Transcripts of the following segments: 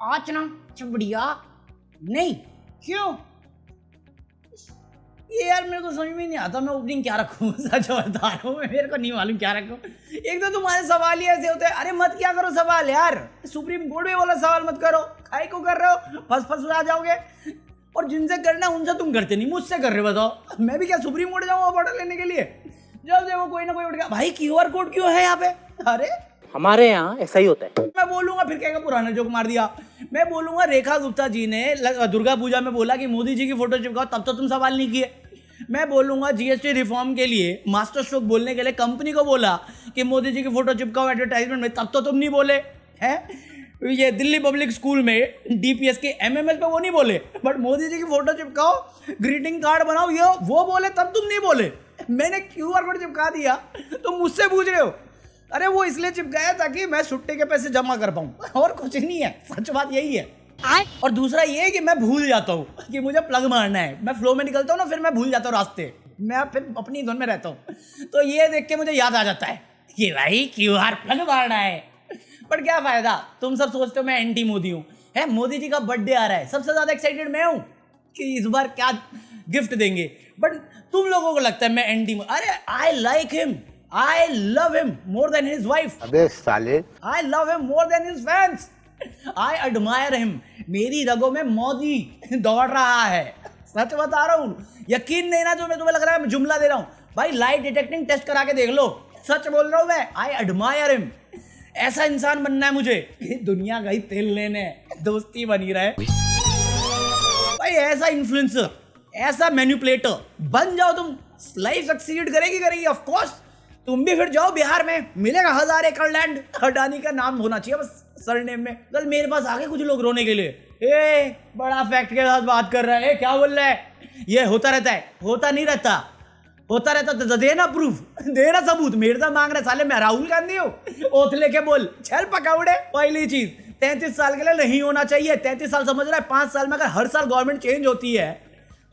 आज ना बढ़िया नहीं क्यों ये यार मेरे को समझ में नहीं आता मैं ओपनिंग क्या रखूं। सच बता रहा हूँ मेरे को नहीं मालूम क्या रखूं। एक तो तुम्हारे सवाल ही ऐसे होते हैं, अरे मत क्या करो सवाल यार, सुप्रीम कोर्ट में बोला सवाल मत करो, काहे को कर रहे हो, फंस आ जाओगे। और जिनसे करना उनसे तुम करते नहीं, मुझसे कर रहे हो। बताओ मैं भी क्या सुप्रीम कोर्ट जाऊंगा ऑर्डर लेने के लिए। जब देखो कोई ना कोई उठ गया, भाई QR कोड क्यों है यहाँ पे। अरे हमारे यहाँ ऐसा ही होता है। मैं बोलूंगा फिर कहेगा पुराना जोक मार दिया। मैं बोलूंगा रेखा गुप्ता जी ने दुर्गा पूजा में बोला कि मोदी जी की फोटो चिपकाओ, तब तो तुम सवाल नहीं किए। मैं बोलूंगा GST रिफॉर्म के लिए मास्टर स्ट्रोक बोलने के लिए कंपनी को बोला कि मोदी जी की फोटो चिपकाओ एडवर्टाइजमेंट में, तब तो तुम नहीं बोले हैं। ये दिल्ली पब्लिक स्कूल में DPS के MMS पे वो नहीं बोले, बट मोदी जी की फोटो चिपकाओ, ग्रीटिंग कार्ड बनाओ, ये वो बोले, तब तुम नहीं बोले। मैंने QR कोड चिपका दिया, तुम मुझसे पूछ रहे हो। अरे वो इसलिए चिपकाया ताकि मैं छुट्टे के पैसे जमा कर पाऊं, और कुछ नहीं है। सच बात यही है। और दूसरा ये कि मैं भूल जाता हूँ कि मुझे प्लग मारना है। मैं फ्लो में निकलता हूँ ना, फिर मैं भूल जाता हूँ रास्ते, मैं फिर अपनी धुन में रहता हूँ। तो ये देख के मुझे याद आ जाता है कि भाई QR प्लग मारना है। पर क्या फायदा, तुम सब सोचते हो मैं एंटी मोदी हूँ। है मोदी जी का बर्थडे आ रहा है, सबसे ज्यादा एक्साइटेड मैं हूँ कि इस बार क्या गिफ्ट देंगे। बट तुम लोगों को लगता है मैं एंटी। अरे I like him, I love him more than his wife. अबे साले। I love him more than his fans. I admire him. मेरी रगों में मोदी दौड़ रहा है। सच बता रहा हूँ, यकीन नहीं ना जो मैं तुम्हें लग रहा है मैं जुमला दे रहा हूँ। भाई लाइट डिटेक्टिंग टेस्ट करा के देख लो, सच बोल रहा हूँ मैं। I admire him. ऐसा इंसान बनना है मुझे कि दुनिया गई तेल लेने, दोस्ती बनी रहे। भाई ऐसा इन्फ्लुएंसर, ऐसा मैनिपुलेटर बन जाओ तुम, लाइफ सक्सीड करेगी ऑफ कोर्स। तुम भी फिर जाओ बिहार में, मिलेगा 1000 एकड़ लैंड, अडानी का नाम होना चाहिए बस सरनेम में। कल मेरे पास आगे कुछ लोग रोने के लिए, ए बड़ा फैक्ट के साथ बात कर रहा है, क्या बोल रहा है, ये होता रहता है, होता नहीं रहता, होता रहता तो देना प्रूफ, देना सबूत। मेरे साथ मांग रहे साले, मैं राहुल गांधी हूँ, ओथ लेके बोल, चल पकौड़े। पहली चीज 33 साल के लिए नहीं होना चाहिए। 33 साल समझ रहा है, 5 साल में अगर हर साल गवर्नमेंट चेंज होती है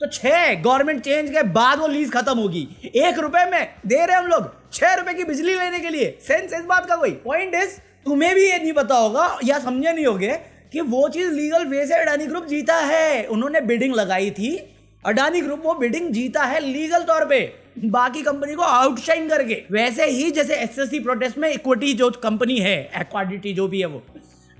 तो 6 गवर्नमेंट चेंज के बाद वो लीज खत्म होगी। 1 रुपए में दे रहे हम लोग 6 रुपए की बिजली लेने के लिए। सेंस इस बात का कोई पॉइंट इज, तुम्हें भी ये नहीं पता होगा या समझे नहीं होगे कि वो चीज लीगल वे से अडानी ग्रुप जीता है। उन्होंने बिडिंग लगाई थी, अडानी ग्रुप वो बिडिंग जीता है लीगल तौर पे, बाकी कंपनी को आउटशाइन करके। वैसे ही जैसे SSC प्रोटेस्ट में इक्विटी जो कंपनी है, एक्वाडिटी जो भी है, वो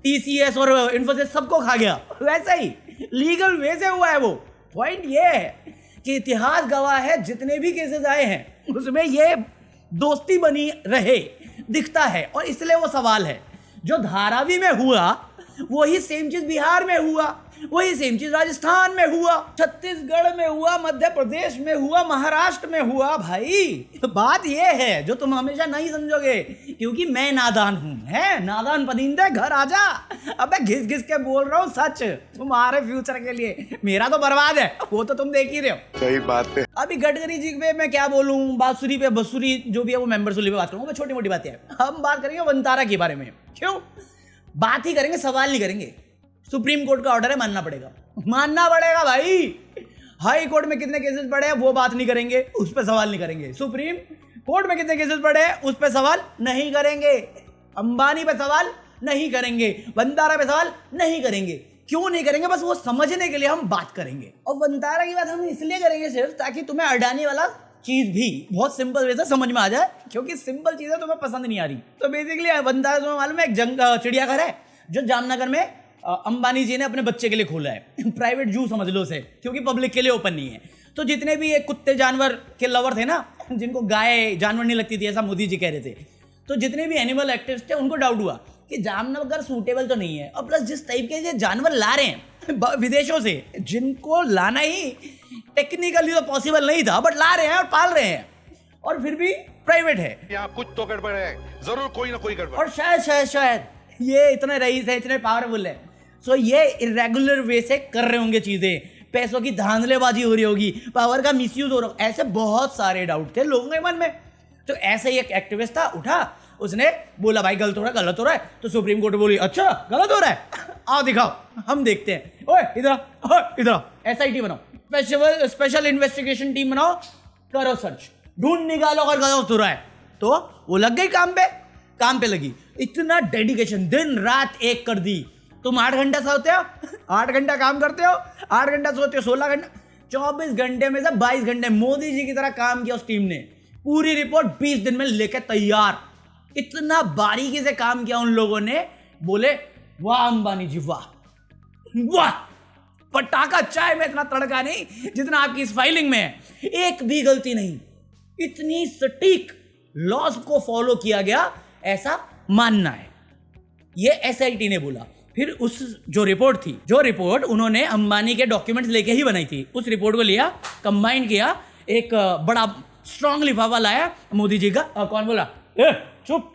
TCS और इन्फोसिस सबको खा गया, वैसे ही लीगल वे से हुआ है वो। पॉइंट ये है कि इतिहास गवाह है, जितने भी केसेस आए हैं उसमें ये दोस्ती बनी रहे दिखता है, और इसलिए वो सवाल है। जो धारावी में हुआ वही सेम चीज बिहार में हुआ, वही सेम चीज राजस्थान में हुआ, छत्तीसगढ़ में हुआ, मध्य प्रदेश में हुआ, महाराष्ट्र में हुआ। भाई बात ये है जो तुम हमेशा नहीं समझोगे, क्योंकि मैं नादान हूं। है नादान पदींदे घर आजा। अबे घिस घिस के बोल रहा हूँ सच, तुम्हारे फ्यूचर के लिए। मेरा तो बर्बाद है, वो तो तुम देख ही रहे हो। सही बात है। अभी गडकरी जी पे मैं क्या बोलूं, बांसुरी पे बसुरी जो भी है वो मेंबर सुली पे बात करूंगा। छोटी मोटी बातें हैं। हम बात करेंगे वंतारा के बारे में। क्यों बात ही करेंगे, सवाल नहीं करेंगे। सुप्रीम कोर्ट का ऑर्डर है, मानना पड़ेगा, मानना पड़ेगा भाई। हाई कोर्ट में कितने केसेस पड़े हैं वो बात नहीं करेंगे, उस पर सवाल नहीं करेंगे। सुप्रीम कोर्ट में कितने केसेस पड़े हैं उस पर सवाल नहीं करेंगे। अंबानी पे सवाल नहीं करेंगे, वंतारा पे सवाल नहीं करेंगे। क्यों नहीं करेंगे, बस वो समझने के लिए हम बात करेंगे। और वंतारा की बात हम इसलिए करेंगे सिर्फ ताकि तुम्हें अडानी वाला चीज भी बहुत सिंपल वे से समझ में आ जाए, क्योंकि सिंपल चीजें तुम्हें पसंद नहीं आ रही। तो बेसिकली वंतारा तुम्हें मालूम है, एक चिड़ियाघर है जो जामनगर में अंबानी जी ने अपने बच्चे के लिए खोला है। प्राइवेट जू समझ लो उसे, क्योंकि पब्लिक के लिए ओपन नहीं है। तो जितने भी ये कुत्ते जानवर के लवर थे ना, जिनको गाय जानवर नहीं लगती थी, ऐसा मोदी जी कह रहे थे, तो जितने भी एनिमल एक्टिविस्ट थे उनको डाउट हुआ कि जामनगर सूटेबल तो नहीं है। और प्लस जिस टाइप के ये जानवर ला रहे हैं विदेशों से, जिनको लाना ही टेक्निकली तो पॉसिबल नहीं था, बट ला रहे हैं और पाल रहे हैं, और फिर भी प्राइवेट है। यहाँ कुछ तो गड़बड़ है, जरूर कोई ना कोई गड़बड़। और शायद ये इतने रईस है, इतने पावरफुल है, सो ये इरेगुलर वे से कर रहे होंगे चीजें, पैसों की धांधलेबाजी हो रही होगी, पावर का मिसयूज हो रहा होगा। ऐसे बहुत सारे डाउट थे लोगों के मन में। तो ऐसे ही एक एक्टिविस्ट था, उठा, उसने बोला भाई गलत हो रहा है। तो सुप्रीम कोर्ट बोली अच्छा गलत हो रहा है, आओ दिखाओ, हम देखते हैं। ओए इधर SIT बनाओ, स्पेशल इन्वेस्टिगेशन टीम बनाओ, करो सर्च, ढूंढ निकालो अगर गलत हो रहा है। तो वो लग गई काम पे लगी, इतना डेडिकेशन, दिन रात एक कर दी। तुम 8 घंटा सोते हो, 8 घंटा काम करते हो, 8 घंटा सोते हो, 16 घंटा, 24 घंटे में से 22 घंटे मोदी जी की तरह काम किया उस टीम ने। पूरी रिपोर्ट 20 दिन में लेके तैयार। इतना बारीकी से काम किया उन लोगों ने, बोले वाह अंबानी जी वाह वाह, पटाखा चाय में इतना तड़का नहीं जितना आपकी इस फाइलिंग में है। एक भी गलती नहीं, इतनी सटीक लॉस को फॉलो किया गया, ऐसा मानना है, ये एसआईटी ने बोला। फिर उस जो रिपोर्ट उन्होंने अंबानी के डॉक्यूमेंट्स लेके ही बनाई थी, उस रिपोर्ट को लिया, कंबाइन किया, एक बड़ा स्ट्रांग लिफाफा लाया मोदी जी का, कौन बोला चुप,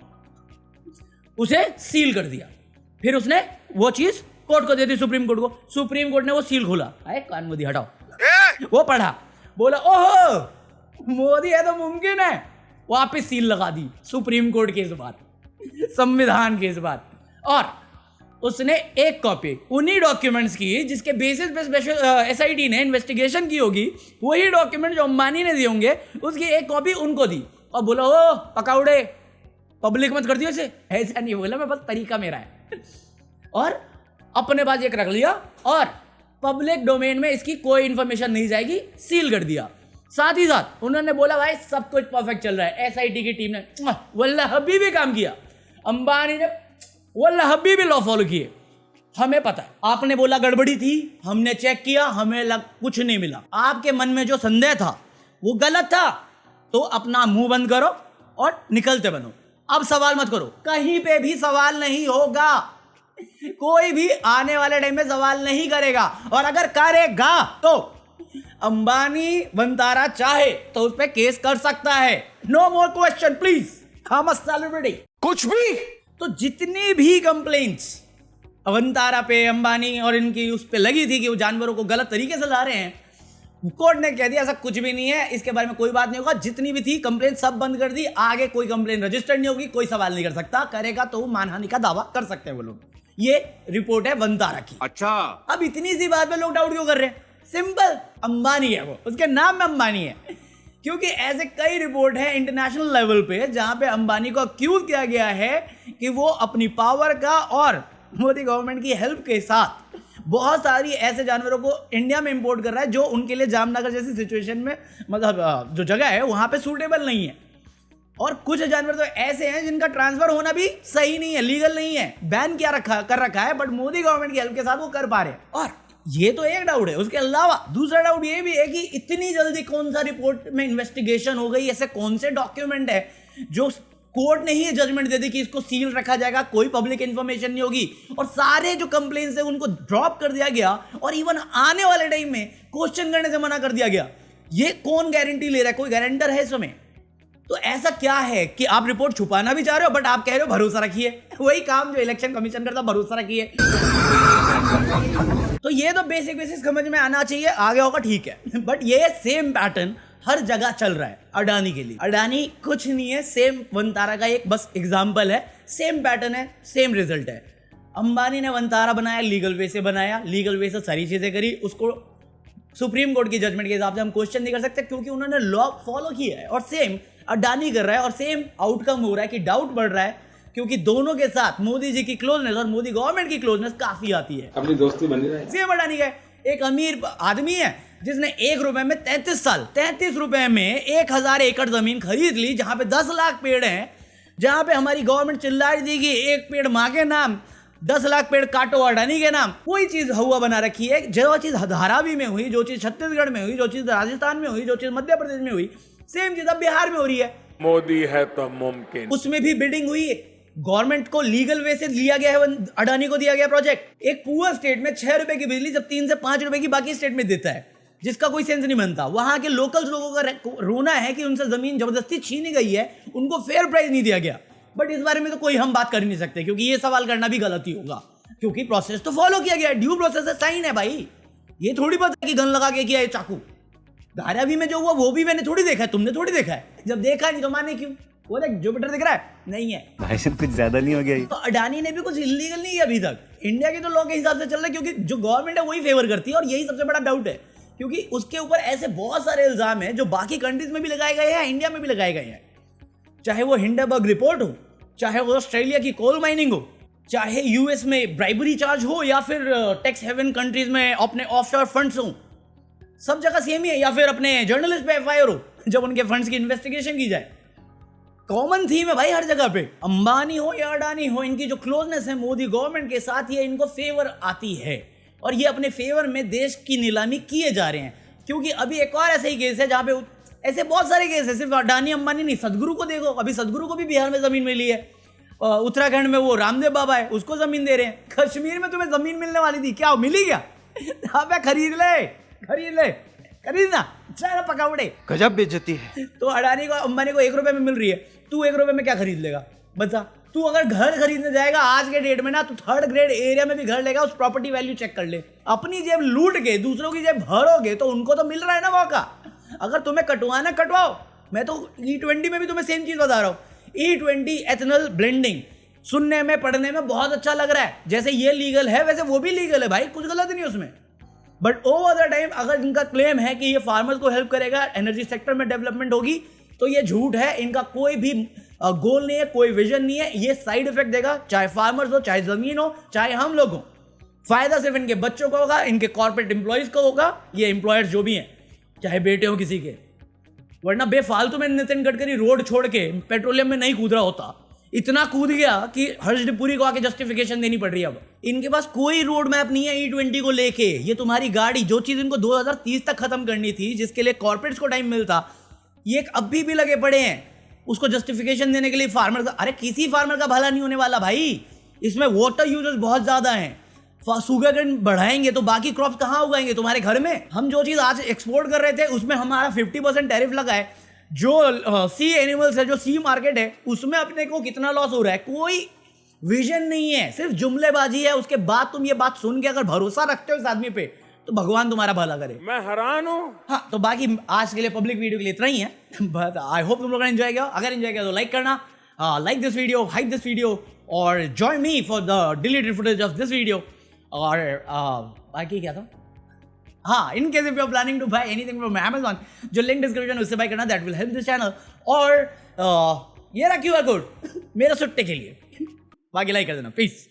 उसे सील कर दिया। फिर उसने वो चीज कोर्ट को दे दी, सुप्रीम कोर्ट को। सुप्रीम कोर्ट ने वो सील खोला, आए कान मोदी हटाओ, वो पढ़ा, बोला ओहो मोदी है तो मुमकिन है, वापस सील लगा दी सुप्रीम कोर्ट के इस बात, संविधान के इस बात। और उसने एक कॉपी उन्हीं डॉक्यूमेंट्स की जिसके बेसिस पे स्पेशल एसआईटी ने इन्वेस्टिगेशन की होगी, वही डॉक्यूमेंट जो अंबानी ने दिए होंगे उसकी एक कॉपी उनको दी और बोला ओ पकौड़े पब्लिक मत कर दियो इसे। ऐसा नहीं बोला मैं, बस तरीका मेरा है। और अपने पास एक रख लिया और पब्लिक डोमेन में इसकी कोई इंफॉर्मेशन नहीं जाएगी, सील कर दिया। साथ ही साथ उन्होंने बोला भाई सब कुछ परफेक्ट चल रहा है, एसआईटी की टीम ने वल्लाह हबी भी काम किया, अंबानी ने वल्लाह हबी भी लॉ फॉलो किए। हमें पता है आपने बोला गड़बड़ी थी, हमने चेक किया, हमें कुछ नहीं मिला। आपके मन में जो संदेह था वो गलत था, तो अपना मुंह बंद करो और निकलते बनो। अब सवाल मत करो, कहीं पे भी सवाल नहीं होगा, कोई भी आने वाले टाइम में सवाल नहीं करेगा, और अगर करेगा तो अंबानी वंतारा चाहे तो उस पर केस कर सकता है। नो मोर क्वेश्चन प्लीज, हम सेलिब्रिटी कुछ भी। तो जितनी भी कंप्लेंट्स वंतारा पे, अंबानी और इनकी उस पे लगी थी कि वो जानवरों को गलत तरीके से ला रहे हैं, कोर्ट ने कह दिया ऐसा कुछ भी नहीं है, इसके बारे में कोई बात नहीं होगा। जितनी भी थी कंप्लेंट सब बंद कर दी, आगे कोई कंप्लेंट रजिस्टर्ड नहीं होगी, कोई सवाल नहीं कर सकता, करेगा तो मानहानि का दावा कर सकते हैं वो लोग। ये रिपोर्ट है वंतारा की। अच्छा, अब इतनी सी बात पे लोग डाउट क्यों कर रहे हैं? सिंपल, अंबानी है वो, उसके नाम में अंबानी है। क्योंकि ऐसे कई रिपोर्ट है इंटरनेशनल लेवल पे जहां पे अंबानी को अक्यूज किया गया है कि वो अपनी पावर का और मोदी गवर्नमेंट की हेल्प के साथ बहुत सारी ऐसे जानवरों को इंडिया में इंपोर्ट कर रहा है जो उनके लिए जामनगर जैसी सिचुएशन में, मतलब जो जगह है वहां पे सूटेबल नहीं है। और कुछ जानवर तो ऐसे हैं जिनका ट्रांसफर होना भी सही नहीं है, लीगल नहीं है, बैन कर रखा है, बट मोदी गवर्नमेंट की हेल्प के साथ वो कर पा रहे हैं। और ये तो एक डाउट है, उसके अलावा दूसरा डाउट ये भी है कि इतनी जल्दी कौन सा रिपोर्ट में इन्वेस्टिगेशन हो गई, ऐसे कौन से डॉक्यूमेंट है जो कोर्ट ने ही जजमेंट दे दी कि इसको सील रखा जाएगा, कोई पब्लिक इंफॉर्मेशन नहीं होगी, और सारे जो कंप्लेंट्स है उनको ड्रॉप कर दिया गया, और इवन आने वाले टाइम में क्वेश्चन करने से मना कर दिया गया। ये कौन गारंटी ले रहा है? कोई गारंटर है इसमें? तो ऐसा क्या है कि आप रिपोर्ट छुपाना भी चाह रहे हो बट आप कह रहे हो भरोसा रखिए? वही काम जो इलेक्शन कमीशन करता, भरोसा रखिए। तो ये तो बेसिक समझ में आना चाहिए, आगे होगा ठीक है, बट ये सेम पैटर्न हर जगह चल रहा है अडानी के लिए। अडानी कुछ नहीं है, सेम वंतारा का एक बस एग्जाम्पल है, सेम पैटर्न है, सेम रिजल्ट है। अंबानी ने वंतारा बनाया, लीगल वे से बनाया, लीगल वे से सारी चीजें करी, उसको सुप्रीम कोर्ट की जजमेंट के हिसाब से हम क्वेश्चन नहीं कर सकते क्योंकि उन्होंने लॉ फॉलो किया है। और सेम अडानी कर रहा है और सेम आउटकम हो रहा है कि डाउट बढ़ रहा है, क्योंकि दोनों के साथ मोदी जी की क्लोजनेस और मोदी गवर्नमेंट की क्लोजनेस काफी आती है। अपनी दोस्ती बनी रहे। सेम अडानी का एक अमीर आदमी है जिसने 1 रुपए में 33 रुपए में 1000 एकड़ जमीन खरीद ली, जहां पे 10 लाख पेड़ हैं, जहां पे हमारी गवर्नमेंट चिल्ला रही थी कि एक पेड़ मां के नाम, 10 लाख पेड़ काटो अडानी के नाम। कोई चीज हुआ बना रखी है, जो चीज धारावी में हुई, जो चीज छत्तीसगढ़ में हुई, जो चीज राजस्थान में हुई, जो चीज मध्य प्रदेश में हुई, सेम चीज अब बिहार में हो रही है। मोदी है तो मुमकिन। उसमें भी बिडिंग हुई है, गवर्नमेंट को लीगल वे से लिया गया है, अडानी को दिया गया प्रोजेक्ट। एक पुअर स्टेट में 6 रुपए की बिजली जब 3 से 5 रुपए की बाकी स्टेट में देता है, जिसका कोई सेंस नहीं बनता। वहां के लोकल्स लोगों का रोना है कि उनसे जमीन जबरदस्ती छीनी गई है, उनको फेयर प्राइस नहीं दिया गया। बट इस बारे में तो कोई हम बात कर नहीं सकते क्योंकि ये सवाल करना भी गलती होगा, क्योंकि प्रोसेस तो फॉलो किया गया है, ड्यू प्रोसेस है, साइन है भाई। ये थोड़ी पता है कि गन लगा के किया है चाकू। धारावी में जो हुआ वो भी मैंने थोड़ी देखा है, तुमने थोड़ी देखा है। जब देखा नहीं तो माने क्यों? वो देख जुपिटर दिख रहा है, नहीं है भाई साहब, कुछ ज्यादा नहीं हो गया ये? तो अडानी ने भी कुछ इलीगल नहीं किया अभी तक। इंडिया के तो लॉ के हिसाब से चल रहा है क्योंकि जो गवर्नमेंट है वही फेवर करती है, और यही सबसे बड़ा डाउट है क्योंकि उसके ऊपर ऐसे बहुत सारे इल्जाम हैं जो बाकी कंट्रीज में भी लगाए गए हैं, इंडिया में भी लगाए गए हैं। चाहे वो हिंडनबर्ग रिपोर्ट हो, चाहे वो ऑस्ट्रेलिया की कोल माइनिंग हो, चाहे यूएस में ब्राइबरी चार्ज हो या फिर टैक्स हेवन कंट्रीज में अपने ऑफशोर फंड्स हो, सब जगह सेम ही है। या फिर अपने जर्नलिस्ट पे एफआईआर हो जब उनके फंड्स की इन्वेस्टिगेशन की जाए। कॉमन थीम है भाई हर जगह पे। अंबानी हो या अडानी हो, इनकी जो क्लोजनेस है मोदी गवर्नमेंट के साथ, ये इनको फेवर आती है और ये अपने फेवर में देश की नीलामी किए जा रहे हैं। क्योंकि अभी एक और ऐसा ही केस है जहाँ पे ऐसे बहुत सारे केस है, सिर्फ अडानी अंबानी नहीं, सदगुरु को देखो। अभी सदगुरु को भी बिहार में जमीन मिली है। उत्तराखंड में वो रामदेव बाबा है, उसको जमीन दे रहे हैं। कश्मीर में तुम्हें जमीन मिलने वाली थी, क्या मिली क्या? अबे खरीदना चाहे पकौड़े। गजब बेइज्जती है। तो अडानी को अंबानी को 1 रुपए में मिल रही है, तू 1 रुपए में क्या खरीद लेगा बता? तू अगर घर खरीदने जाएगा आज के डेट में ना, तू 3rd ग्रेड एरिया में भी घर लेगा, उस प्रॉपर्टी वैल्यू चेक कर ले। अपनी जेब लूट के दूसरों की जेब भरोगे तो उनको तो मिल रहा है ना मौका। अगर तुम्हें कटवाना कटवाओ। मैं तो E20 में भी तुम्हें सेम चीज बता रहा हूँ। E20 एथेनॉल ब्लेंडिंग सुनने में पढ़ने में बहुत अच्छा लग रहा है, जैसे ये लीगल है वैसे वो भी लीगल है भाई, कुछ गलत नहीं उसमें। बट ओवर द टाइम अगर इनका क्लेम है कि ये फार्मर्स को हेल्प करेगा, एनर्जी सेक्टर में डेवलपमेंट होगी, तो ये झूठ है। इनका कोई भी गोल नहीं है, कोई विजन नहीं है। ये साइड इफेक्ट देगा, चाहे फार्मर्स हो, चाहे जमीन हो, चाहे हम लोग हो। फायदा सिर्फ इनके बच्चों को होगा, इनके कॉर्पोरेट एम्प्लॉयज को होगा, ये एम्प्लॉयर्स जो भी हैं, चाहे बेटे हो किसी के। वरना बेफालतू में नितिन गडकरी रोड छोड़ के पेट्रोलियम में नहीं कूद रहा होता। इतना कूद गया कि हर्षदपुरी को आके जस्टिफिकेशन देनी पड़ रही है अब। इनके पास कोई रोड मैप नहीं है E20 को लेके। ये तुम्हारी गाड़ी, जो चीज इनको 2030 तक खत्म करनी थी, जिसके लिए कॉर्पोरेट्स को टाइम मिलता, ये अभी भी लगे पड़े हैं उसको जस्टिफिकेशन देने के लिए फार्मर का। अरे किसी फार्मर का भला नहीं होने वाला भाई, इसमें वाटर यूजर्स बहुत ज्यादा हैं। शुगर केन बढ़ाएंगे तो बाकी क्रॉप्स कहाँ उगाएंगे? तुम्हारे घर में। हम जो चीज आज एक्सपोर्ट कर रहे थे उसमें हमारा 50% टैरिफ लगा है। जो सी एनिमल्स है, जो सी मार्केट है, उसमें अपने को कितना लॉस हो रहा है? कोई विजन नहीं है, सिर्फ जुमलेबाजी है। उसके बाद तुम ये बात सुन के अगर भरोसा रखते हो इस आदमी पे, तो भगवान तुम्हारा भला करे। मैं हैरान हूँ। हाँ, तो बाकी आज के लिए पब्लिक वीडियो के लिए इतना ही है। बट आई होप तुम लोगों ने एंजॉय किया। अगर एंजॉय किया तो लाइक करना, like this video, hype this video, और join me for the deleted footage of this video. और बाकी क्या था? हाँ, in case if you are planning to buy anything from Amazon, जो लिंक डिस्क्रिप्शन उससे बाय करना, that will help this channel. और ये रहा QR कोड मेरा सुट्टे के लिए। बाकी लाइक कर देना, प्लीज।